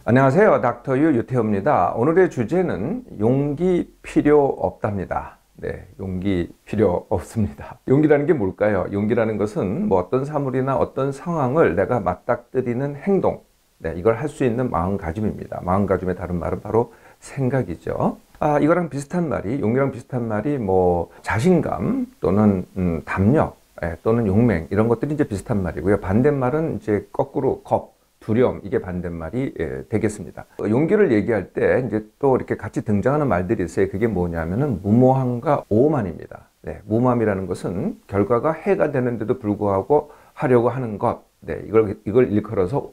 안녕하세요. 닥터 유 유태호입니다. 오늘의 주제는 용기 필요 없답니다. 네, 용기 필요 없습니다. 용기라는 게 뭘까요? 용기라는 것은 뭐 어떤 사물이나 어떤 상황을 내가 맞닥뜨리는 행동, 네, 이걸 할 수 있는 마음가짐입니다. 마음가짐의 다른 말은 바로 생각이죠. 이거랑 비슷한 말이, 용기랑 비슷한 말이 뭐 자신감 또는 담력, 또는 용맹 이런 것들이 이제 비슷한 말이고요. 반대말은 이제 거꾸로 겁, 두려움, 이게 반대말이 되겠습니다. 용기를 얘기할 때 이제 또 이렇게 같이 등장하는 말들이 있어요. 그게 뭐냐면은 무모함과 오만입니다. 네, 무모함이라는 것은 결과가 해가 되는데도 불구하고 하려고 하는 것. 네, 이걸 일컬어서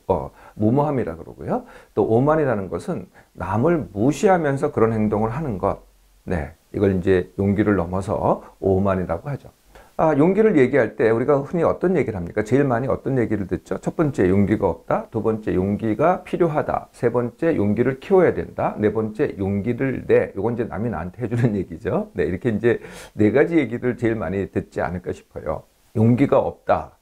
무모함이라 그러고요. 또 오만이라는 것은 남을 무시하면서 그런 행동을 하는 것. 네, 이걸 이제 용기를 넘어서 오만이라고 하죠. 용기를 얘기할 때 우리가 흔히 어떤 얘기를 합니까? 제일 많이 어떤 얘기를 듣죠? 첫 번째, 용기가 없다. 두 번째, 용기가 필요하다. 세 번째, 용기를 키워야 된다. 네 번째, 용기를 내. 이건 이제 남이 나한테 해주는 얘기죠. 네, 이렇게 이제 네 가지 얘기를 제일 많이 듣지 않을까 싶어요. 용기가 없다.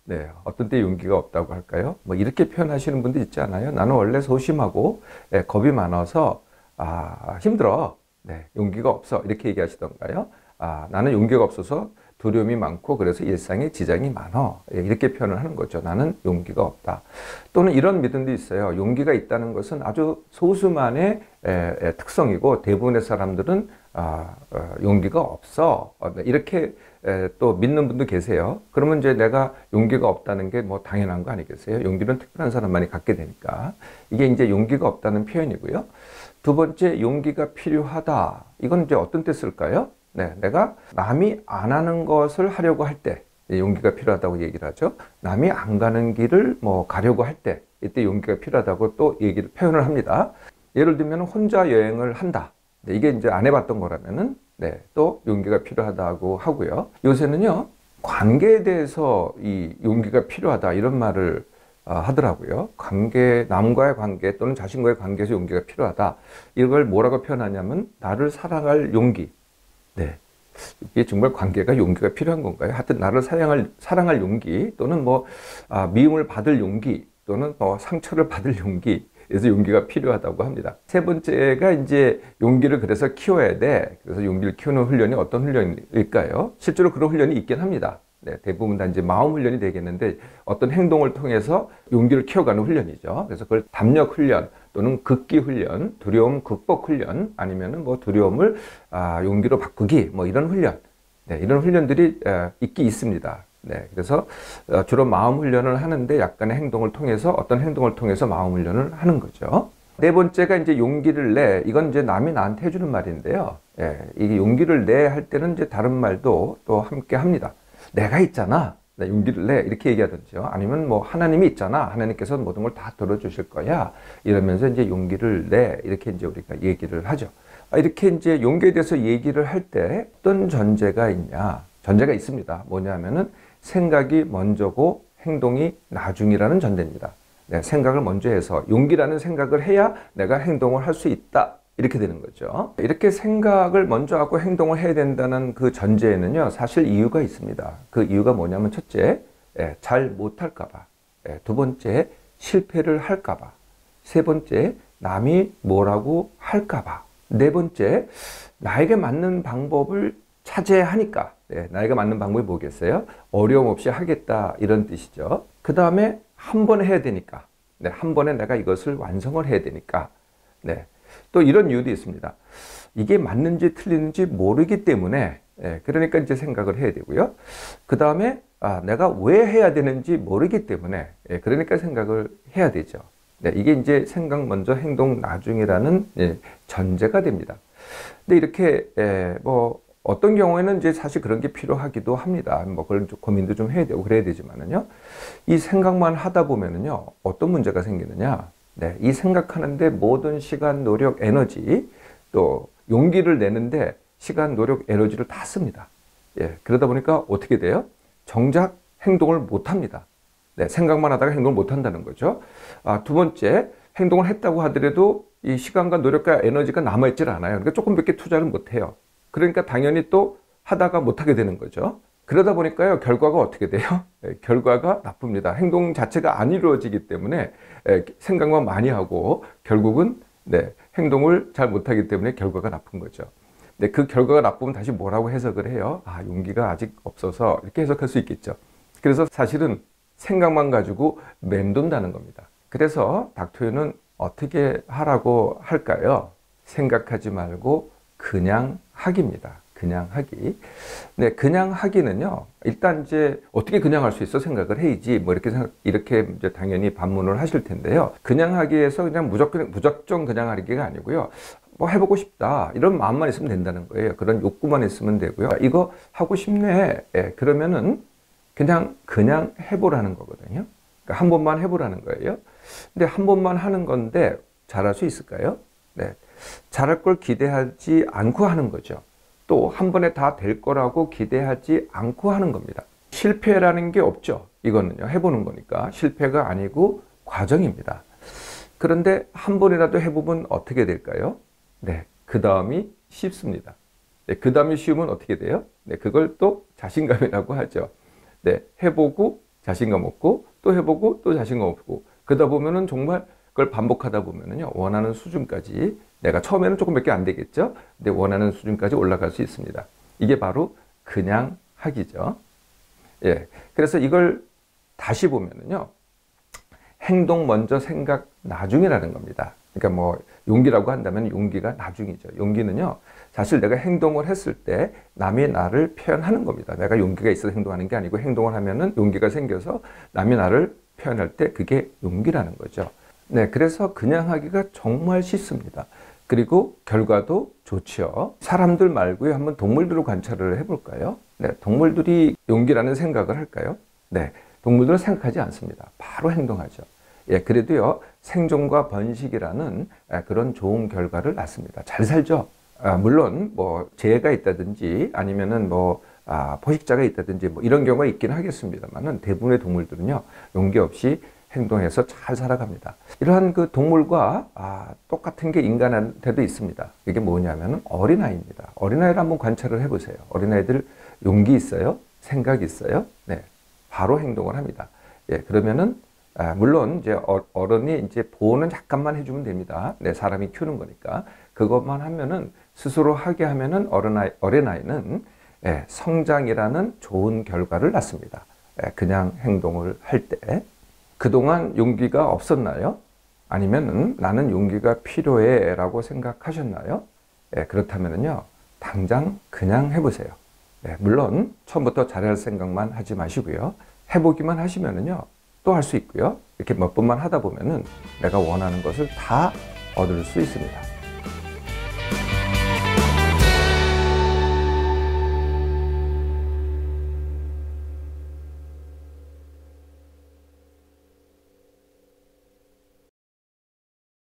네, 어떤 때 용기가 없다고 할까요? 뭐 이렇게 표현하시는 분들 있지 않아요? 나는 원래 소심하고 겁이 많아서 힘들어. 네, 용기가 없어. 이렇게 얘기하시던가요? 나는 용기가 없어서 두려움이 많고 그래서 일상에 지장이 많아. 이렇게 표현을 하는 거죠. 나는 용기가 없다. 또는 이런 믿음도 있어요. 용기가 있다는 것은 아주 소수만의 특성이고 대부분의 사람들은 용기가 없어. 이렇게 또 믿는 분도 계세요. 그러면 이제 내가 용기가 없다는 게 뭐 당연한 거 아니겠어요? 용기는 특별한 사람만이 갖게 되니까. 이게 이제 용기가 없다는 표현이고요. 두 번째, 용기가 필요하다. 이건 이제 어떤 때 쓸까요? 네, 내가 남이 안 하는 것을 하려고 할 때 용기가 필요하다고 얘기를 하죠. 남이 안 가는 길을 뭐 가려고 할 때 이때 용기가 필요하다고 또 얘기를 표현을 합니다. 예를 들면 혼자 여행을 한다. 네, 이게 이제 안 해봤던 거라면은 네, 또 용기가 필요하다고 하고요. 요새는요, 관계에 대해서 이 용기가 필요하다 이런 말을 하더라고요. 남과의 관계 또는 자신과의 관계에서 용기가 필요하다. 이걸 뭐라고 표현하냐면 나를 사랑할 용기. 네. 이게 정말 관계가 용기가 필요한 건가요? 하여튼 나를 사랑할 용기 또는 뭐 미움을 받을 용기 또는 뭐 상처를 받을 용기, 그래서 용기가 필요하다고 합니다. 세 번째가 이제 용기를 그래서 키워야 돼. 그래서 용기를 키우는 훈련이 어떤 훈련일까요? 실제로 그런 훈련이 있긴 합니다. 네, 대부분 다 이제 마음 훈련이 되겠는데 어떤 행동을 통해서 용기를 키워가는 훈련이죠. 그래서 그걸 담력 훈련 또는 극기 훈련, 두려움 극복 훈련, 아니면은 뭐 두려움을 용기로 바꾸기, 뭐 이런 훈련, 네, 이런 훈련들이 있기 있습니다. 네, 그래서 주로 마음 훈련을 하는데 약간의 행동을 통해서 어떤 행동을 통해서 마음 훈련을 하는 거죠. 네 번째가 이제 용기를 내. 이건 이제 남이 나한테 해주는 말인데요. 예, 이게 용기를 내 할 때는 이제 다른 말도 또 함께 합니다. 내가 있잖아. 나 용기를 내. 이렇게 얘기하든지요. 아니면 뭐 하나님이 있잖아. 하나님께서 모든 걸 다 들어주실 거야. 이러면서 이제 용기를 내. 이렇게 이제 우리가 얘기를 하죠. 이렇게 이제 용기에 대해서 얘기를 할 때 어떤 전제가 있냐? 전제가 있습니다. 뭐냐면은 생각이 먼저고 행동이 나중이라는 전제입니다. 네, 생각을 먼저 해서 용기라는 생각을 해야 내가 행동을 할 수 있다. 이렇게 되는 거죠. 이렇게 생각을 먼저 하고 행동을 해야 된다는 그 전제에는요, 사실 이유가 있습니다. 그 이유가 뭐냐면 첫째, 잘 못할까 봐. 두 번째, 실패를 할까 봐. 세 번째, 남이 뭐라고 할까 봐. 네 번째, 나에게 맞는 방법을 찾아야 하니까. 나에게 맞는 방법이 뭐겠어요? 어려움 없이 하겠다 이런 뜻이죠. 그 다음에 한 번에 해야 되니까. 네, 한 번에 내가 이것을 완성을 해야 되니까. 네. 또 이런 이유도 있습니다. 이게 맞는지 틀리는지 모르기 때문에 그러니까 이제 생각을 해야 되고요. 그 다음에 내가 왜 해야 되는지 모르기 때문에 그러니까 생각을 해야 되죠. 네, 이게 이제 생각 먼저 행동 나중이라는 전제가 됩니다. 근데 이렇게 뭐 어떤 경우에는 이제 사실 그런 게 필요하기도 합니다. 뭐 그런 고민도 좀 해야 되고 그래야 되지만은요. 이 생각만 하다 보면은요, 어떤 문제가 생기느냐? 네, 이 생각하는데 모든 시간, 노력, 에너지, 또 용기를 내는데 시간, 노력, 에너지를 다 씁니다. 그러다 보니까 어떻게 돼요? 정작 행동을 못 합니다. 네, 생각만 하다가 행동을 못 한다는 거죠. 두 번째, 행동을 했다고 하더라도 이 시간과 노력과 에너지가 남아있질 않아요. 그러니까 조금밖에 투자를 못 해요. 그러니까 당연히 또 하다가 못 하게 되는 거죠. 그러다 보니까요, 결과가 어떻게 돼요? 결과가 나쁩니다. 행동 자체가 안 이루어지기 때문에 생각만 많이 하고 결국은 행동을 잘 못하기 때문에 결과가 나쁜 거죠. 근데 그 결과가 나쁘면 다시 뭐라고 해석을 해요? 아, 용기가 아직 없어서 이렇게 해석할 수 있겠죠. 그래서 사실은 생각만 가지고 맴돈다는 겁니다. 그래서 닥터유는 어떻게 하라고 할까요? 생각하지 말고 그냥 하기입니다. 그냥 하기. 네, 그냥 하기는요, 일단 이제 어떻게 그냥 할 수 있어? 생각을 해야지. 뭐 이렇게 이제 당연히 반문을 하실 텐데요. 그냥 하기에서 그냥 무작정 그냥 하기가 아니고요. 뭐 해보고 싶다. 이런 마음만 있으면 된다는 거예요. 그런 욕구만 있으면 되고요. 이거 하고 싶네. 그러면은 그냥 해보라는 거거든요. 그러니까 한 번만 해보라는 거예요. 근데 한 번만 하는 건데 잘할 수 있을까요? 네. 잘할 걸 기대하지 않고 하는 거죠. 또 한 번에 다 될 거라고 기대하지 않고 하는 겁니다. 실패라는 게 없죠. 이거는요. 해보는 거니까. 실패가 아니고 과정입니다. 그런데 한 번이라도 해보면 어떻게 될까요? 네. 그 다음이 쉽습니다. 네. 그 다음이 쉬우면 어떻게 돼요? 네. 그걸 또 자신감이라고 하죠. 네. 해보고 자신감 없고 또 해보고 또 자신감 없고 그러다 보면은 정말 그걸 반복하다 보면은요. 원하는 수준까지 내가 처음에는 조금 몇 개 안 되겠죠. 근데 원하는 수준까지 올라갈 수 있습니다. 이게 바로 그냥 하기죠. 예. 그래서 이걸 다시 보면은요. 행동 먼저 생각 나중이라는 겁니다. 그러니까 뭐 용기라고 한다면 용기가 나중이죠. 용기는요. 사실 내가 행동을 했을 때 남이 나를 표현하는 겁니다. 내가 용기가 있어서 행동하는 게 아니고 행동을 하면은 용기가 생겨서 남이 나를 표현할 때 그게 용기라는 거죠. 네. 그래서 그냥 하기가 정말 쉽습니다. 그리고 결과도 좋죠. 사람들 말고요. 한번 동물들을 관찰을 해볼까요? 네, 동물들이 용기라는 생각을 할까요? 네, 동물들은 생각하지 않습니다. 바로 행동하죠. 예, 그래도요, 생존과 번식이라는 그런 좋은 결과를 낳습니다. 잘 살죠? 물론, 뭐, 재해가 있다든지 아니면은 뭐, 포식자가 있다든지 뭐 이런 경우가 있긴 하겠습니다만은 대부분의 동물들은요, 용기 없이 행동해서 잘 살아갑니다. 이러한 그 동물과 똑같은 게 인간한테도 있습니다. 이게 뭐냐면 어린아이입니다. 어린아이를 한번 관찰을 해보세요. 어린아이들 용기 있어요? 생각 있어요? 네, 바로 행동을 합니다. 예, 그러면은 물론 이제 어른이 이제 보호는 약간만 해주면 됩니다. 네, 사람이 키우는 거니까 그것만 하면은 스스로 하게 하면은 어린아이는 성장이라는 좋은 결과를 낳습니다. 그냥 행동을 할 때. 그동안 용기가 없었나요? 아니면 나는 용기가 필요해 라고 생각하셨나요? 그렇다면요, 당장 그냥 해보세요. 물론 처음부터 잘할 생각만 하지 마시고요. 해보기만 하시면은요, 또 할 수 있고요. 이렇게 몇 번만 하다 보면은 내가 원하는 것을 다 얻을 수 있습니다.